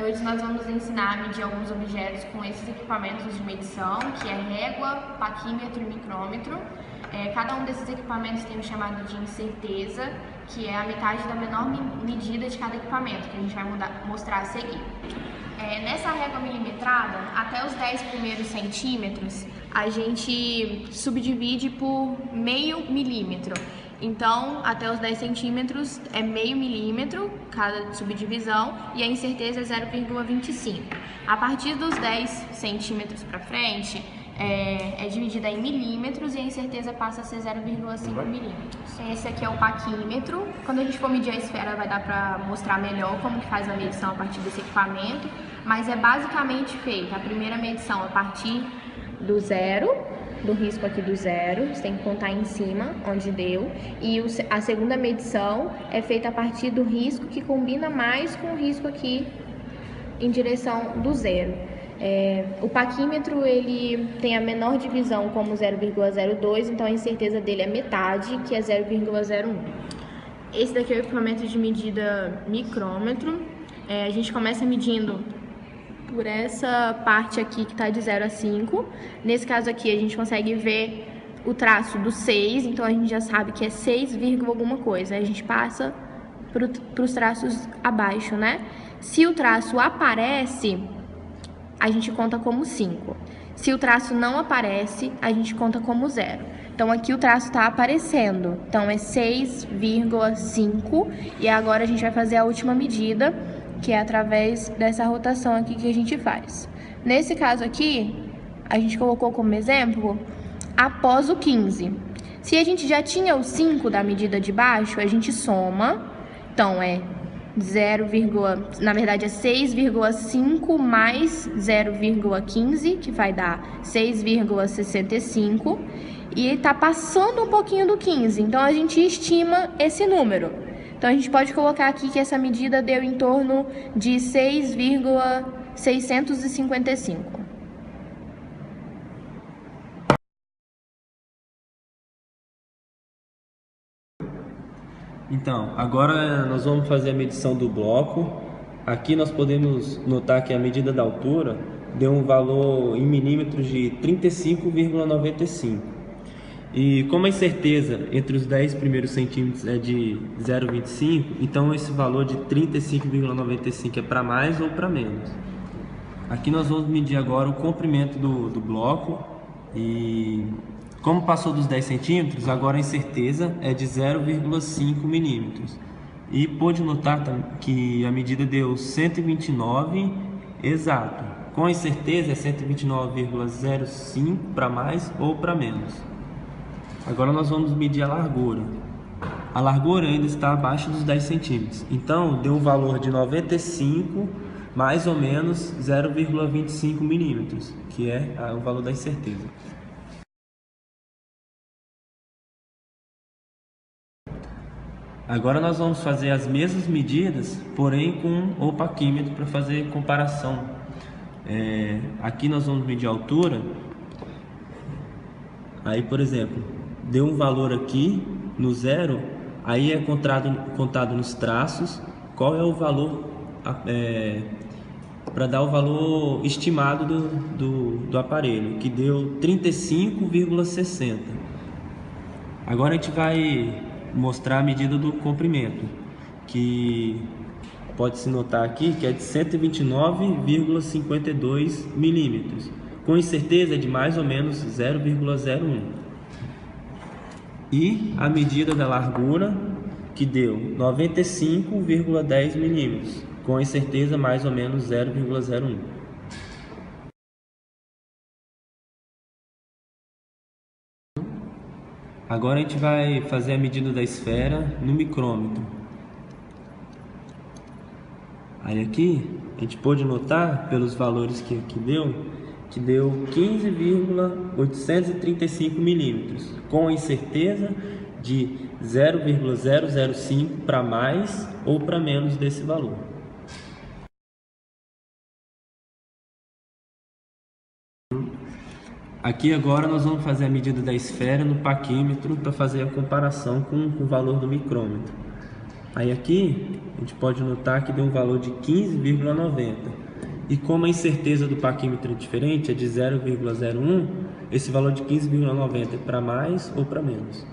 Hoje nós vamos ensinar a medir alguns objetos com esses equipamentos de medição, que é régua, paquímetro e micrômetro. Cada um desses equipamentos tem o chamado de incerteza, que é a metade da menor medida de cada equipamento, que a gente vai mostrar a seguir. Nessa régua milimetrada, até os 10 primeiros centímetros, a gente subdivide por meio milímetro. Então, até os 10 centímetros é meio milímetro cada subdivisão e a incerteza é 0,25. A partir dos 10 centímetros para frente, é dividida em milímetros e a incerteza passa a ser 0,5 milímetros. Esse aqui é o paquímetro. Quando a gente for medir a esfera, vai dar para mostrar melhor como que faz a medição a partir desse equipamento, mas é basicamente feita a primeira medição a partir do zero, do risco aqui do zero, você tem que contar em cima onde deu, e a segunda medição é feita a partir do risco que combina mais com o risco aqui em direção do zero. O paquímetro ele tem a menor divisão como 0,02, então a incerteza dele é metade, que é 0,01. Esse daqui é o equipamento de medida micrômetro. A gente começa medindo por essa parte aqui que está de 0 a 5. Nesse caso aqui a gente consegue ver o traço do 6, então a gente já sabe que é 6, alguma coisa. Aí a gente passa para os traços abaixo, né? Se o traço aparece, a gente conta como 5. Se o traço não aparece, a gente conta como 0. Então aqui o traço está aparecendo, então é 6,5 e agora a gente vai fazer a última medida, que é através dessa rotação aqui que a gente faz. Nesse caso aqui, a gente colocou como exemplo após o 15. Se a gente já tinha o 5 da medida de baixo, a gente soma, então é 6,5 mais 0,15, que vai dar 6,65, e está passando um pouquinho do 15, então a gente estima esse número. Então, a gente pode colocar aqui que essa medida deu em torno de 6,655. Então, agora nós vamos fazer a medição do bloco. Aqui nós podemos notar que a medida da altura deu um valor em milímetros de 35,95. E como a incerteza entre os 10 primeiros centímetros é de 0,25, então esse valor de 35,95 é para mais ou para menos. Aqui nós vamos medir agora o comprimento do bloco e como passou dos 10 centímetros, agora a incerteza é de 0,5 milímetros. E pôde notar que a medida deu 129 exato. Com a incerteza é 129,05 para mais ou para menos. Agora nós vamos medir a largura. A largura ainda está abaixo dos 10 centímetros. Então, deu um valor de 95, mais ou menos 0,25 milímetros, que é o valor da incerteza. Agora nós vamos fazer as mesmas medidas, porém com o paquímetro para fazer comparação. Aqui nós vamos medir a altura. Aí, por exemplo, deu um valor aqui no zero, aí é contado nos traços qual é o valor para dar o valor estimado do aparelho, que deu 35,60. Agora a gente vai mostrar a medida do comprimento, que pode-se notar aqui que é de 129,52 milímetros, com incerteza de mais ou menos 0,01. E a medida da largura, que deu 95,10 milímetros, com incerteza mais ou menos 0,01. Agora a gente vai fazer a medida da esfera no micrômetro. Aí aqui a gente pode notar pelos valores que deu 15,835 milímetros, com incerteza de 0,005 para mais ou para menos desse valor. Aqui agora nós vamos fazer a medida da esfera no paquímetro para fazer a comparação com o valor do micrômetro. Aí aqui a gente pode notar que deu um valor de 15,90. E como a incerteza do paquímetro é diferente, é de 0,01, esse valor de 15,90 é para mais ou para menos?